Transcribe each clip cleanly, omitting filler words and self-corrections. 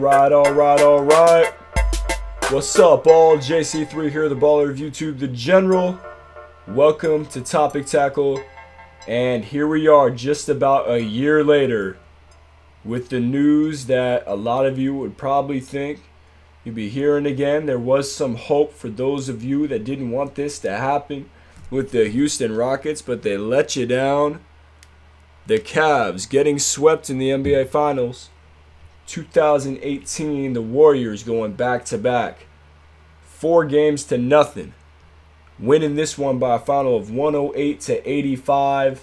Alright. What's up, all? JC3 here, the baller of YouTube, the general. Welcome to Topic Tackle. And here we are, just about a year later, with the news that a lot of you would probably think you'd be hearing again. There was some hope for those of you that didn't want this to happen with the Houston Rockets, but they let you down. The Cavs getting swept in the NBA Finals. 2018, the Warriors going back-to-back. 4 games to nothing. Winning this one by a final of 108-85.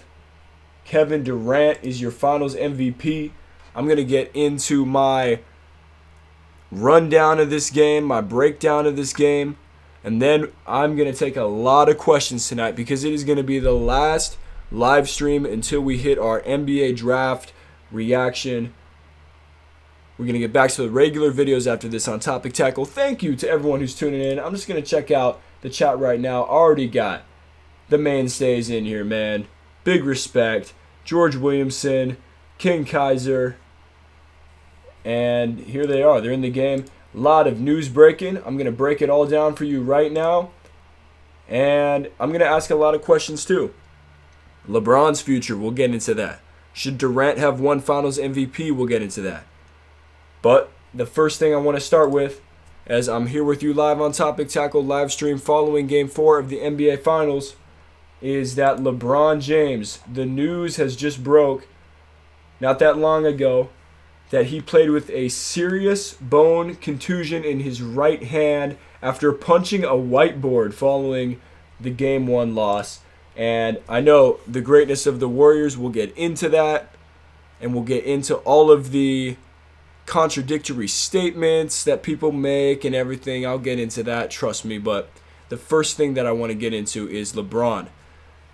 Kevin Durant is your Finals MVP. I'm going to get into my rundown of this game, my breakdown of this game, and then I'm going to take a lot of questions tonight because it is going to be the last live stream until we hit our NBA draft reaction. We're going to get back to the regular videos after this on Topic Tackle. Thank you to everyone who's tuning in. I'm just going to check out the chat right now. Already got the mainstays in here, man. Big respect. George Williamson, King Kaiser, and here they are. They're in the game. A lot of news breaking. I'm going to break it all down for you right now. And I'm going to ask a lot of questions too. LeBron's future, we'll get into that. Should Durant have won Finals MVP? We'll get into that. But the first thing I want to start with, as I'm here with you live on Topic Tackle live stream following Game 4 of the NBA Finals, is that LeBron James, the news has just broke not that long ago that he played with a serious bone contusion in his right hand after punching a whiteboard following the Game 1 loss. And I know the greatness of the Warriors, we'll get into that, and we'll get into all of the contradictory statements that people make and everything. I'll get into that, trust me. But the first thing that I want to get into is LeBron.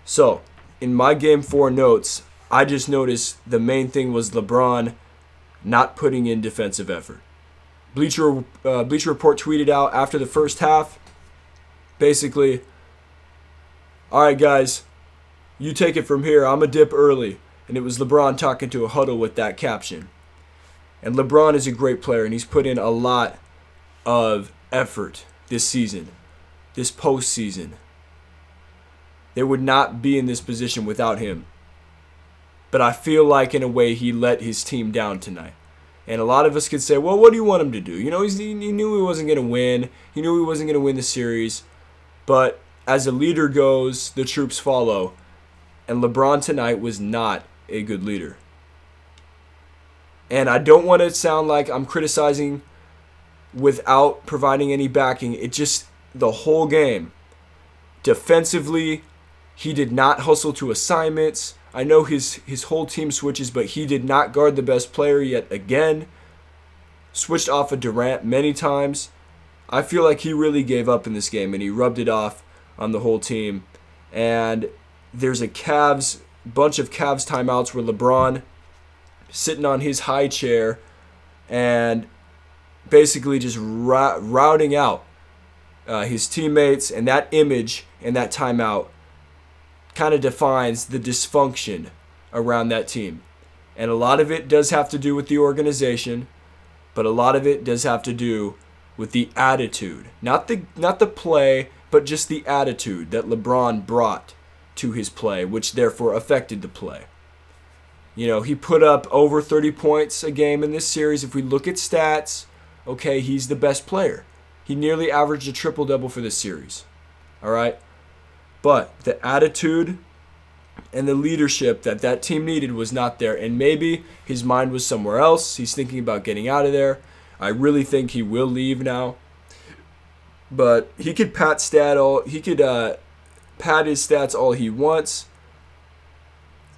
So, in my Game 4 notes, I just noticed the main thing was LeBron not putting in defensive effort. Bleacher Report tweeted out after the first half, basically, "Alright guys, you take it from here, I'm a dip early." And it was LeBron talking to a huddle with that caption. And LeBron is a great player, and he's put in a lot of effort this season, this postseason. They would not be in this position without him. But I feel like, in a way, he let his team down tonight. And a lot of us could say, well, what do you want him to do? You know, he knew he wasn't going to win. He knew he wasn't going to win the series. But as a leader goes, the troops follow. And LeBron tonight was not a good leader. And I don't want to sound like I'm criticizing without providing any backing. It just, the whole game, defensively, he did not hustle to assignments. I know his whole team switches, but he did not guard the best player yet again. Switched off of Durant many times. I feel like he really gave up in this game, and he rubbed it off on the whole team. And there's a bunch of Cavs timeouts where LeBron sitting on his high chair and basically just routing out his teammates, and that image and that timeout kind of defines the dysfunction around that team. And a lot of it does have to do with the organization, but a lot of it does have to do with the attitude. Not the play, but just the attitude that LeBron brought to his play, which therefore affected the play. You know, he put up over 30 points a game in this series. If we look at stats, okay, he's the best player. He nearly averaged a triple-double for this series. All right? But the attitude and the leadership that team needed was not there. And maybe his mind was somewhere else. He's thinking about getting out of there. I really think he will leave now. But he could pad his stats all he wants.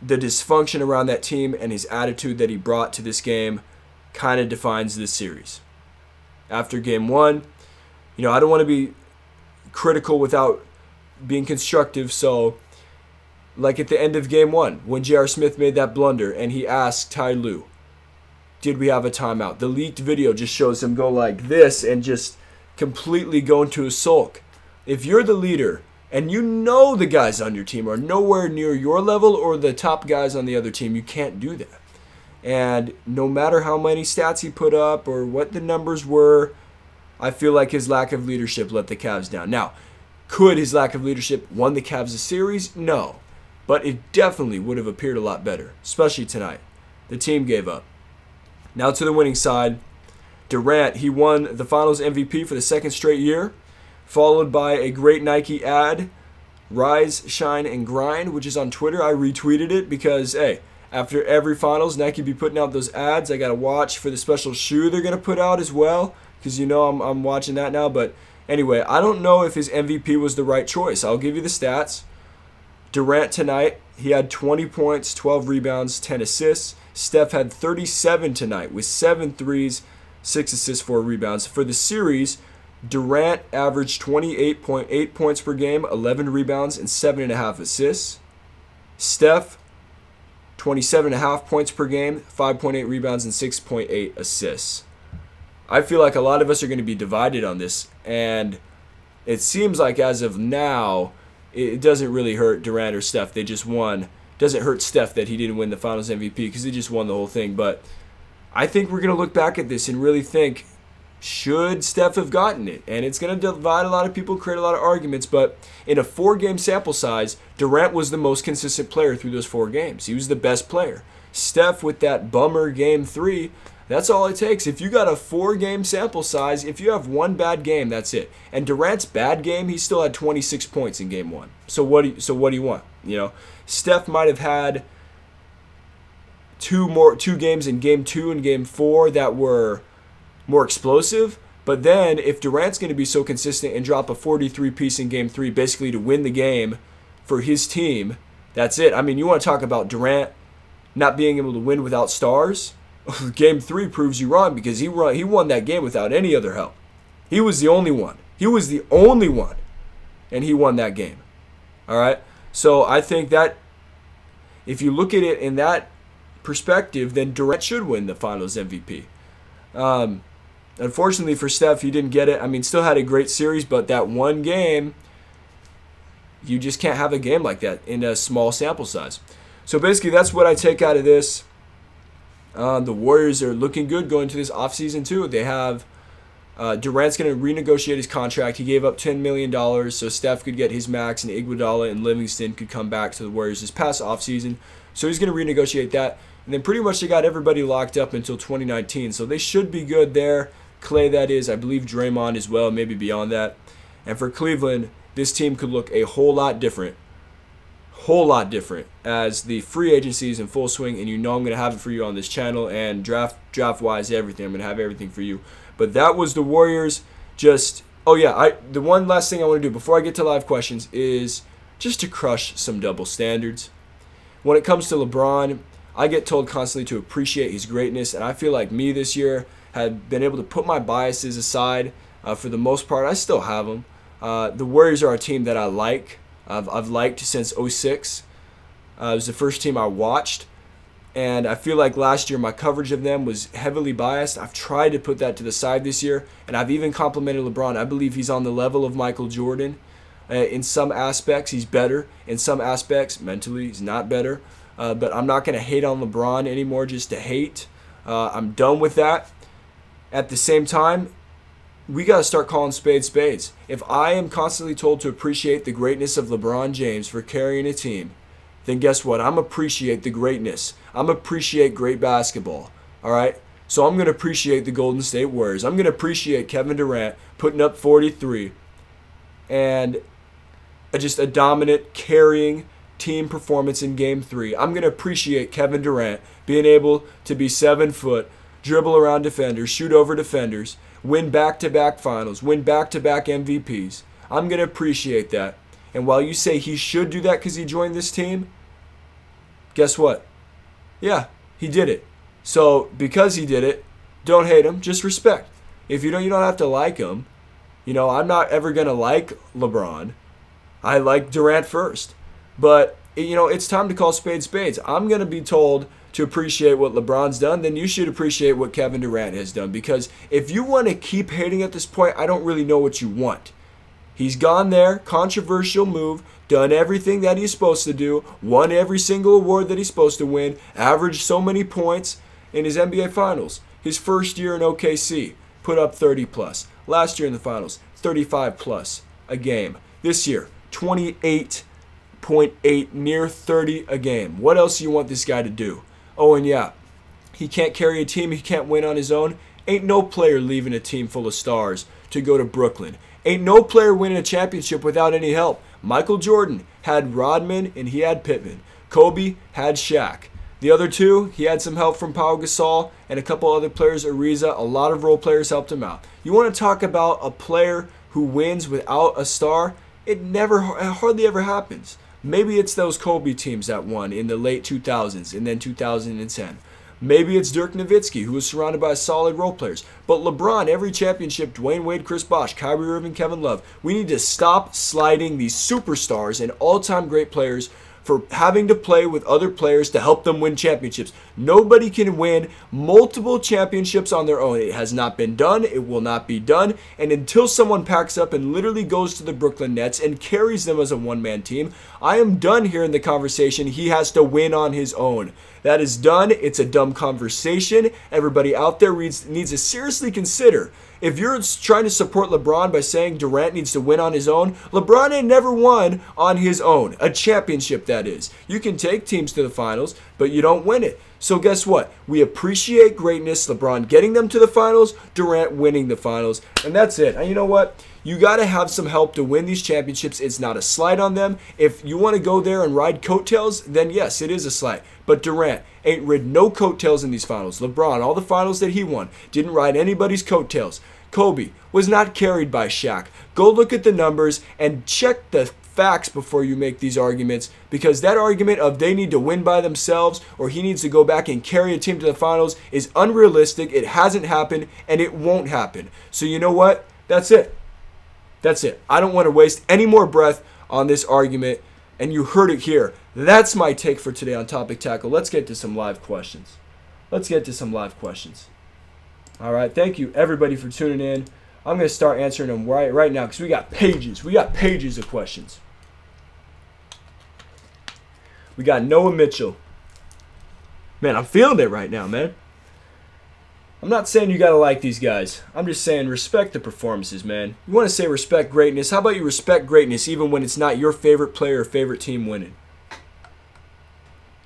The dysfunction around that team and his attitude that he brought to this game kind of defines this series. After Game 1, you know, I don't want to be critical without being constructive. So, like at the end of Game 1, when J.R. Smith made that blunder and he asked Ty Lue, did we have a timeout? The leaked video just shows him go like this and just completely go into a sulk. If you're the leader and you know the guys on your team are nowhere near your level or the top guys on the other team, you can't do that. And no matter how many stats he put up or what the numbers were, I feel like his lack of leadership let the Cavs down. Now, could his lack of leadership won the Cavs a series? No. But it definitely would have appeared a lot better, especially tonight. The team gave up. Now to the winning side. Durant, he won the Finals MVP for the second straight year, followed by a great Nike ad, Rise, Shine, and Grind, which is on Twitter. I retweeted it because, hey, after every Finals, Nike be putting out those ads. I got to watch for the special shoe they're going to put out as well, because you know I'm watching that now. But anyway, I don't know if his MVP was the right choice. I'll give you the stats. Durant tonight, he had 20 points, 12 rebounds, 10 assists. Steph had 37 tonight with 7 threes, 6 assists, 4 rebounds. For the series, Durant averaged 28.8 points per game, 11 rebounds, and 7.5 assists. Steph, 27.5 points per game, 5.8 rebounds, and 6.8 assists. I feel like a lot of us are going to be divided on this, and it seems like as of now, it doesn't really hurt Durant or Steph. They just won. Doesn't hurt Steph that he didn't win the Finals MVP because he just won the whole thing. But I think we're going to look back at this and really think, should Steph have gotten it? And it's going to divide a lot of people, create a lot of arguments. But in a 4-game sample size, Durant was the most consistent player through those 4 games. He was the best player. Steph, with that bummer Game 3, that's all it takes. If you got a 4-game sample size, if you have one bad game, that's it. And Durant's bad game, he still had 26 points in Game 1. So what do you want? You know, Steph might have had two games in Game 2 and Game 4 that were more explosive. But then if Durant's going to be so consistent and drop a 43-piece in Game 3 basically to win the game for his team, that's it. I mean, you want to talk about Durant not being able to win without stars? Game 3 proves you wrong because he won that game without any other help. He was the only one. He was the only one. And he won that game. All right? So I think that if you look at it in that perspective, then Durant should win the Finals MVP. Unfortunately for Steph, he didn't get it. I mean, still had a great series, but that one game, you just can't have a game like that in a small sample size. So basically, that's what I take out of this. The Warriors are looking good going into this offseason too. They have Durant's going to renegotiate his contract. He gave up $10 million so Steph could get his max, and Iguodala and Livingston could come back to the Warriors this past offseason. So he's going to renegotiate that. And then pretty much they got everybody locked up until 2019. So they should be good there. Clay, that is. I believe Draymond as well, maybe beyond that. And for Cleveland, this team could look a whole lot different. As the free agency is in full swing, and you know I'm going to have it for you on this channel, and draft-wise, everything. I'm going to have everything for you. But that was the Warriors. The one last thing I want to do before I get to live questions is just to crush some double standards. When it comes to LeBron, I get told constantly to appreciate his greatness, and I feel like me this year have been able to put my biases aside. For the most part, I still have them. The Warriors are a team that I like. I've liked since 06. It was the first team I watched. And I feel like last year my coverage of them was heavily biased. I've tried to put that to the side this year. And I've even complimented LeBron. I believe he's on the level of Michael Jordan. In some aspects, he's better. In some aspects, mentally, he's not better. But I'm not going to hate on LeBron anymore just to hate. I'm done with that. At the same time, we got to start calling spades spades. If I am constantly told to appreciate the greatness of LeBron James for carrying a team, then guess what? I'm appreciate the greatness. I'm appreciate great basketball. All right? So I'm going to appreciate the Golden State Warriors. I'm going to appreciate Kevin Durant putting up 43 and just a dominant carrying team performance in Game 3. I'm going to appreciate Kevin Durant being able to be 7 foot, dribble around defenders, shoot over defenders, win back-to-back finals, win back-to-back MVPs. I'm going to appreciate that. And while you say he should do that because he joined this team, guess what? Yeah, he did it. So because he did it, don't hate him, just respect. If you don't have to like him. You know, I'm not ever going to like LeBron. I like Durant first. But, you know, it's time to call spades spades. I'm going to be told to appreciate what LeBron's done, then you should appreciate what Kevin Durant has done. Because if you want to keep hating at this point, I don't really know what you want. He's gone there, controversial move, done everything that he's supposed to do, won every single award that he's supposed to win, averaged so many points, in his NBA Finals. His first year in OKC, put up 30 plus. Last year in the Finals, 35 plus a game. This year, 28.8, near 30 a game. What else do you want this guy to do? Oh, and yeah, he can't carry a team. He can't win on his own. Ain't no player leaving a team full of stars to go to Brooklyn. Ain't no player winning a championship without any help. Michael Jordan had Rodman and he had Pittman. Kobe had Shaq. The other two, he had some help from Pau Gasol and a couple other players, Ariza. A lot of role players helped him out. You want to talk about a player who wins without a star? It hardly ever happens. Maybe it's those Kobe teams that won in the late 2000s and then 2010. Maybe it's Dirk Nowitzki, who was surrounded by solid role players. But LeBron, every championship, Dwayne Wade, Chris Bosh, Kyrie Irving, Kevin Love. We need to stop sliding these superstars and all-time great players for having to play with other players to help them win championships. Nobody can win multiple championships on their own. It has not been done. It will not be done. And until someone packs up and literally goes to the Brooklyn Nets and carries them as a one-man team, I am done here in the conversation. He has to win on his own. That is done. It's a dumb conversation. Everybody out there needs to seriously consider. If you're trying to support LeBron by saying Durant needs to win on his own, LeBron ain't never won on his own. A championship, that is. You can take teams to the finals, but you don't win it. So guess what? We appreciate greatness. LeBron getting them to the finals, Durant winning the finals, and that's it. And you know what? You got to have some help to win these championships. It's not a slight on them. If you want to go there and ride coattails, then yes, it is a slight. But Durant ain't rid no coattails in these finals. LeBron, all the finals that he won, didn't ride anybody's coattails. Kobe was not carried by Shaq. Go look at the numbers and check the facts before you make these arguments, because that argument of they need to win by themselves or he needs to go back and carry a team to the finals is unrealistic. It hasn't happened and it won't happen. So you know what? That's it. That's it. I don't want to waste any more breath on this argument, and you heard it here. That's my take for today on Topic Tackle. Let's get to some live questions. All right, thank you everybody for tuning in. I'm going to start answering them right now because we got pages. We got pages of questions. We got Noah Mitchell. Man, I'm feeling it right now, man. I'm not saying you got to like these guys. I'm just saying respect the performances, man. You want to say respect greatness? How about you respect greatness even when it's not your favorite player or favorite team winning?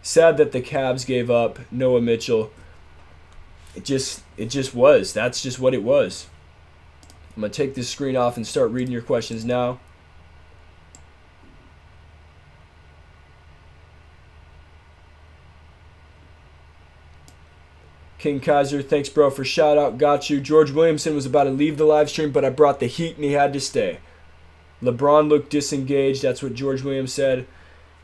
Sad that the Cavs gave up Noah Mitchell. It just was. That's just what it was. I'm going to take this screen off and start reading your questions now. King Kaiser, thanks, bro, for shout out. Got you. George Williamson was about to leave the live stream, but I brought the heat and he had to stay. LeBron looked disengaged. That's what George Williams said.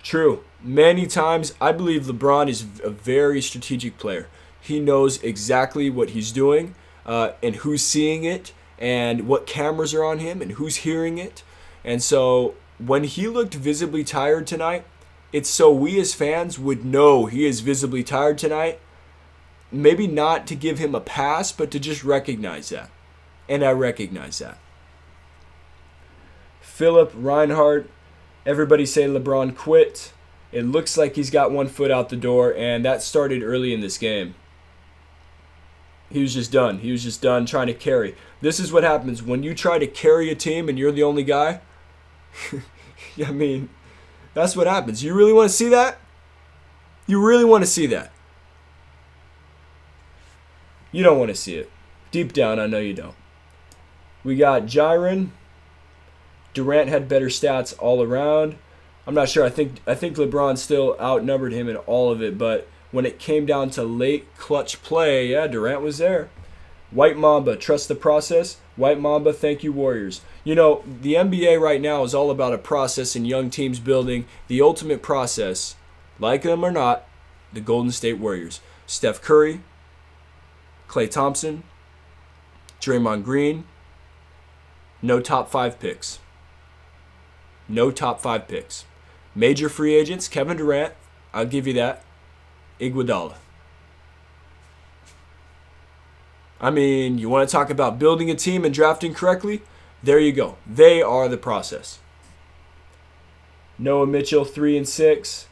True. Many times, I believe LeBron is a very strategic player. He knows exactly what he's doing and who's seeing it and what cameras are on him and who's hearing it. And so when he looked visibly tired tonight, it's so we as fans would know he is visibly tired tonight. Maybe not to give him a pass, but to just recognize that. And I recognize that. Philip Reinhardt, everybody say LeBron quit. It looks like he's got one foot out the door, and that started early in this game. He was just done. He was just done trying to carry. This is what happens when you try to carry a team and you're the only guy. I mean, that's what happens. You really want to see that? You really want to see that? You don't want to see it. Deep down, I know you don't. We got Jiren. Durant had better stats all around. I'm not sure. I think LeBron still outnumbered him in all of it, but when it came down to late clutch play, yeah, Durant was there. White Mamba, trust the process. White Mamba, thank you, Warriors. You know, the NBA right now is all about a process and young teams building the ultimate process. Like them or not, the Golden State Warriors. Steph Curry, Klay Thompson, Draymond Green, no top 5 picks. No top 5 picks. Major free agents, Kevin Durant, I'll give you that. Iguodala. I mean, you want to talk about building a team and drafting correctly? There you go. They are the process. Noah Mitchell, 3-6.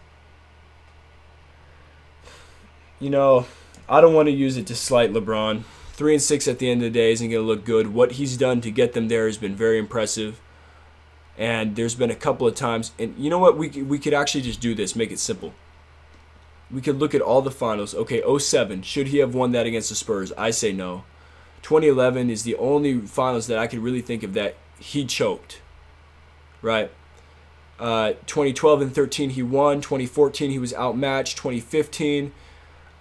You know, I don't want to use it to slight LeBron. 3-6 at the end of the day isn't going to look good. What he's done to get them there has been very impressive. And there's been a couple of times, and you know what? We could actually just do this, make it simple. We could look at all the finals. Okay, 07, should he have won that against the Spurs? I say no. 2011 is the only finals that I could really think of that he choked. Right? 2012 and 13 he won. 2014 he was outmatched. 2015,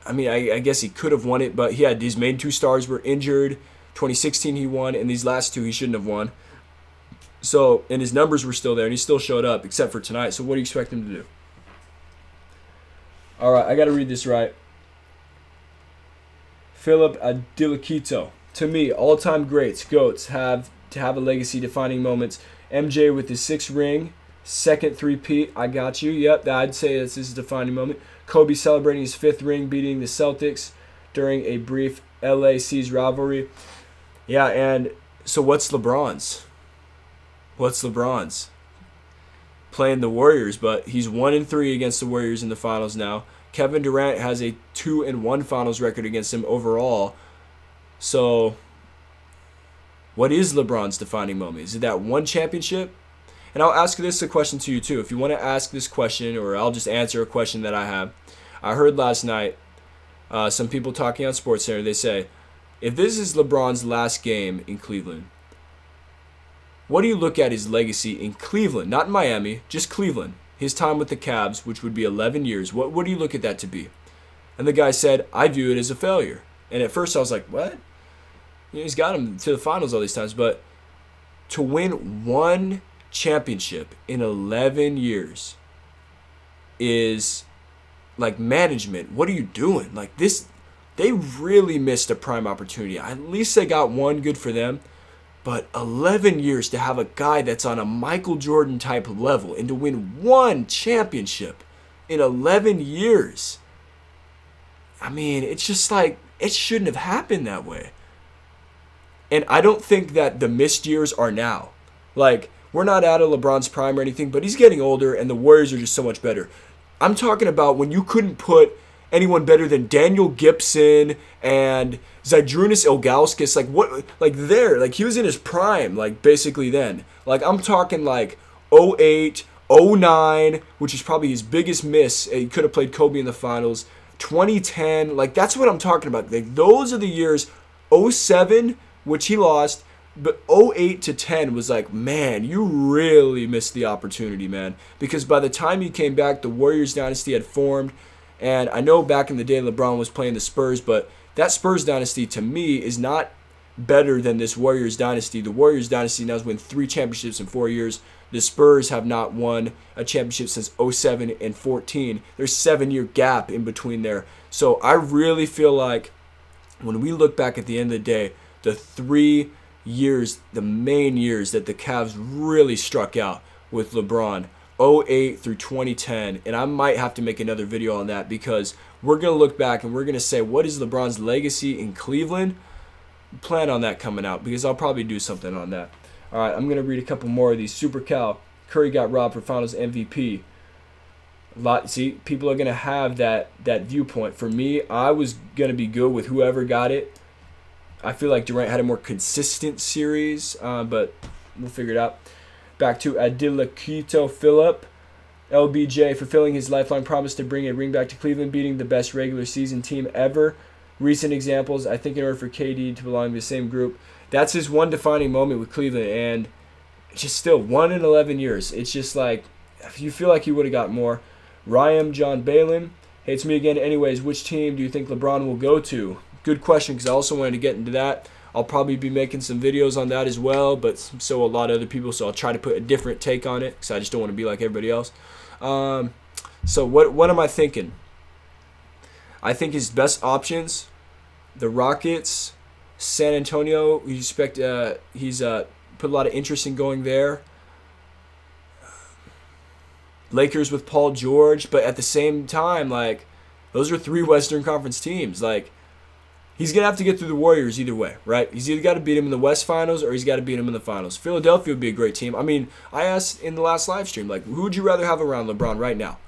I mean, I guess he could have won it, but he had his main two stars were injured. 2016 he won, and these last two he shouldn't have won. So, and his numbers were still there, and he still showed up, except for tonight. So what do you expect him to do? All right, I got to read this right. Philip Adilakito. To me, all-time greats, GOATs, have to have a legacy-defining moments. MJ with his 6th ring, second three-peat. I got you. Yep, I'd say this is a defining moment. Kobe celebrating his 5th ring, beating the Celtics during a brief LAC's rivalry. Yeah, and so what's LeBron's? What's LeBron's? Playing the Warriors, but he's 1-3 against the Warriors in the finals now. Kevin Durant has a 2-1 finals record against him overall. So, what is LeBron's defining moment? Is it that one championship? And I'll ask this a question to you too. If you want to ask this question, or I'll just answer a question that I have. I heard last night some people talking on SportsCenter. They say, if this is LeBron's last game in Cleveland, what do you look at his legacy in Cleveland? Not in Miami, just Cleveland. His time with the Cavs, which would be 11 years. What do you look at that to be? And the guy said, I view it as a failure. And at first I was like, what? You know, he's got him to the finals all these times. But to win one championship in 11 years is like management. What are you doing? Like this, they really missed a prime opportunity. At least they got one, good for them. But 11 years to have a guy that's on a Michael Jordan type level and to win one championship in 11 years. I mean, it's just like, it shouldn't have happened that way. And I don't think that the missed years are now. Like, we're not out of LeBron's prime or anything, but he's getting older and the Warriors are just so much better. I'm talking about when you couldn't put anyone better than Daniel Gibson and Zydrunas Ilgauskas, like what, like there, like he was in his prime, like basically then. Like I'm talking like 08, 09, which is probably his biggest miss. He could have played Kobe in the finals. 2010, like that's what I'm talking about. Like those are the years. 07, which he lost, but 08 to 10 was like, man, you really missed the opportunity, man. Because by the time he came back, the Warriors dynasty had formed. And I know back in the day LeBron was playing the Spurs, but that Spurs dynasty to me is not better than this Warriors dynasty. The Warriors dynasty now has won 3 championships in 4 years. The Spurs have not won a championship since 07 and 14. There's a 7-year gap in between there. So I really feel like when we look back at the end of the day, the 3 years, the main years that the Cavs really struck out with LeBron, 08 through 2010, and I might have to make another video on that because we're going to look back and we're going to say, what is LeBron's legacy in Cleveland? Plan on that coming out because I'll probably do something on that. All right, I'm going to read a couple more of these. Super Cal, Curry got robbed for Finals MVP. See, people are going to have that viewpoint. For me, I was going to be good with whoever got it. I feel like Durant had a more consistent series, but we'll figure it out. Back to Adilakito Philip. LBJ fulfilling his lifelong promise to bring a ring back to Cleveland, beating the best regular season team ever. Recent examples, I think in order for KD to belong to the same group. That's his one defining moment with Cleveland, and just still 1 in 11 years. It's just like, you feel like he would have got more. Ryan John Balin. Hey, it's me again. Anyways, which team do you think LeBron will go to? Good question, because I also wanted to get into that. I'll probably be making some videos on that as well, but so a lot of other people, so I'll try to put a different take on it because I just don't want to be like everybody else. So what am I thinking? I think his best options, the Rockets, San Antonio. We expect he's put a lot of interest in going there. Lakers with Paul George, but at the same time, like those are 3 Western Conference teams. Like he's going to have to get through the Warriors either way, right? He's either got to beat him in the West Finals or he's got to beat him in the Finals. Philadelphia would be a great team. I mean, I asked in the last live stream, like, who would you rather have around LeBron right now?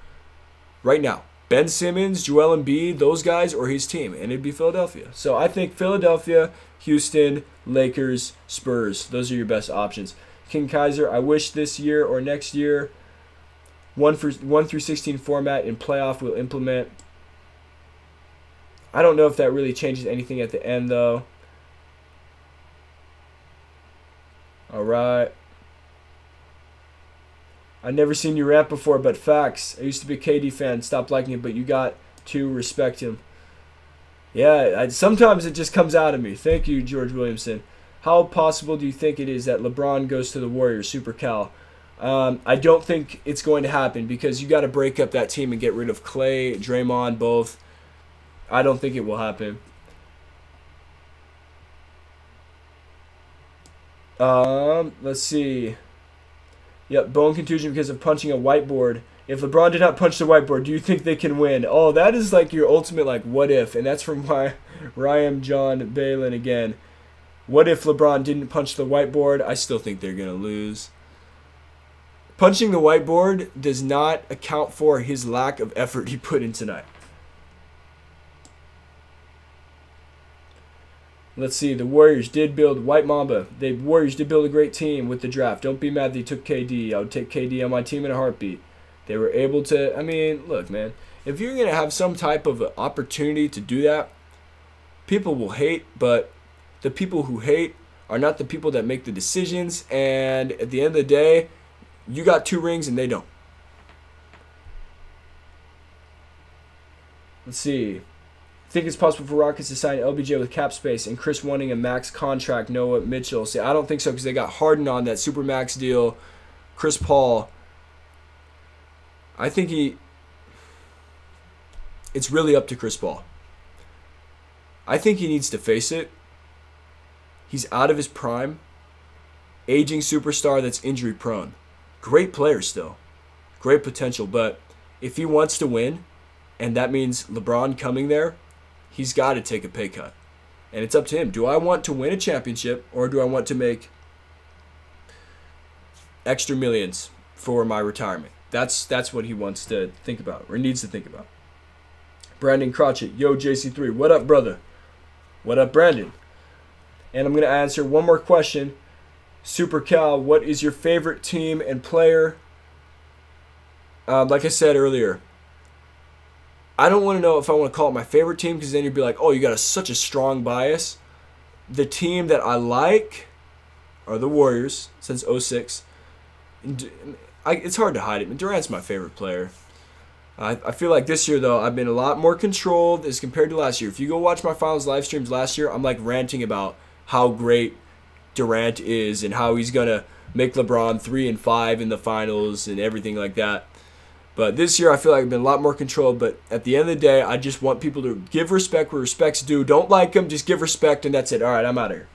Right now. Ben Simmons, Joel Embiid, those guys, or his team, and it'd be Philadelphia. So I think Philadelphia, Houston, Lakers, Spurs. Those are your best options. King Kaiser, I wish this year or next year 1 through 16 format in playoff will implement. I don't know if that really changes anything at the end, though. All right. I've never seen you rap before, but facts. I used to be a KD fan. Stopped liking it, but you got to respect him. Yeah, sometimes it just comes out of me. Thank you, George Williamson. How possible do you think it is that LeBron goes to the Warriors, Super Cal? I don't think it's going to happen because you got to break up that team and get rid of Clay, Draymond, both. I don't think it will happen. Let's see. Yep, bone contusion because of punching a whiteboard. If LeBron did not punch the whiteboard, do you think they can win? Oh, that is like your ultimate like what if, and that's from Ryan John Balin again. What if LeBron didn't punch the whiteboard? I still think they're going to lose. Punching the whiteboard does not account for his lack of effort he put in tonight. Let's see. The Warriors did build White Mamba. The Warriors did build a great team with the draft. Don't be mad they took KD. I would take KD on my team in a heartbeat. They were able to. I mean, look, man. If you're going to have some type of opportunity to do that, people will hate, but the people who hate are not the people that make the decisions. And at the end of the day, you got 2 rings and they don't. Let's see. Think it's possible for Rockets to sign LBJ with cap space and Chris wanting a max contract, Noah Mitchell. See, I don't think so because they got Harden on that super max deal. Chris Paul, I think it's really up to Chris Paul. I think he needs to face it. He's out of his prime. Aging superstar that's injury prone. Great player still. Great potential, but if he wants to win, and that means LeBron coming there, he's got to take a pay cut. And it's up to him. Do I want to win a championship or do I want to make extra millions for my retirement? That's what he wants to think about or needs to think about. Brandon Crotchet. Yo, JC3. What up, brother? What up, Brandon? And I'm going to answer one more question. Super Cal, what is your favorite team and player? Like I said earlier, I don't want to know if I want to call it my favorite team because then you'd be like, oh, you got such a strong bias. The team that I like are the Warriors since 06. It's hard to hide it. Durant's my favorite player. I feel like this year, though, I've been a lot more controlled as compared to last year. If you go watch my finals live streams last year, I'm like ranting about how great Durant is and how he's going to make LeBron 3 and 5 in the finals and everything like that. But this year, I feel like I've been a lot more controlled. But at the end of the day, I just want people to give respect where respect's due. Don't like them, just give respect, and that's it. All right, I'm out of here.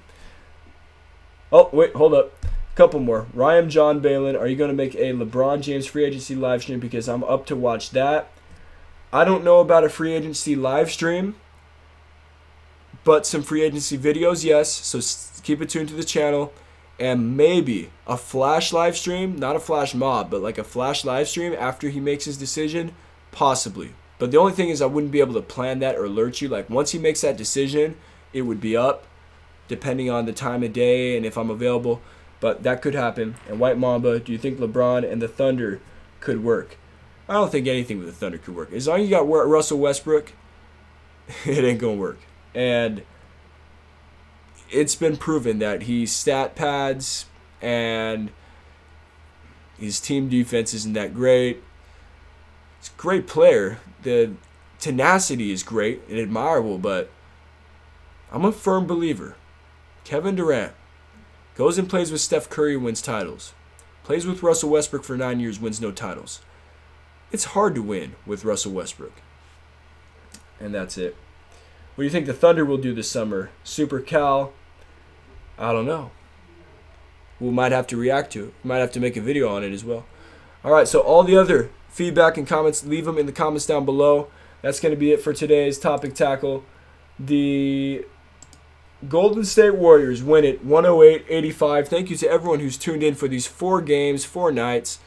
Oh, wait, hold up. Couple more. Ryan John Balin, are you going to make a LeBron James free agency live stream? Because I'm up to watch that. I don't know about a free agency live stream, but some free agency videos, yes. So keep it tuned to the channel. And maybe a flash live stream, not a flash mob, but like a flash live stream after he makes his decision, possibly. But the only thing is I wouldn't be able to plan that or alert you. Like once he makes that decision, it would be up, depending on the time of day and if I'm available. But that could happen. And White Mamba, do you think LeBron and the Thunder could work? I don't think anything with the Thunder could work. As long as you got Russell Westbrook, it ain't going to work. And it's been proven that he stat pads and his team defense isn't that great. He's a great player. The tenacity is great and admirable, but I'm a firm believer. Kevin Durant goes and plays with Steph Curry, wins titles. Plays with Russell Westbrook for 9 years, wins no titles. It's hard to win with Russell Westbrook. And that's it. What do you think the Thunder will do this summer? Super Cal? I don't know. We might have to react to it. We might have to make a video on it as well. All right, so all the other feedback and comments, leave them in the comments down below. That's going to be it for today's topic tackle. The Golden State Warriors win it 108-85. Thank you to everyone who's tuned in for these 4 games, 4 nights.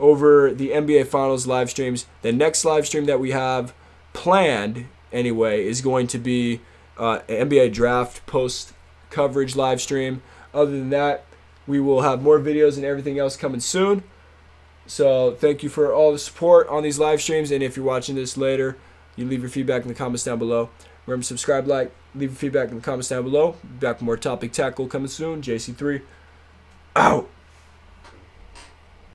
over the NBA Finals live streams. The next live stream that we have planned, anyway, is going to be NBA Draft post coverage live stream. Other than that, we will have more videos and everything else coming soon. So thank you for all the support on these live streams. And if you're watching this later, you leave your feedback in the comments down below. Remember to subscribe, like, leave your feedback in the comments down below. Back with more Topic Tackle coming soon. JC3 out.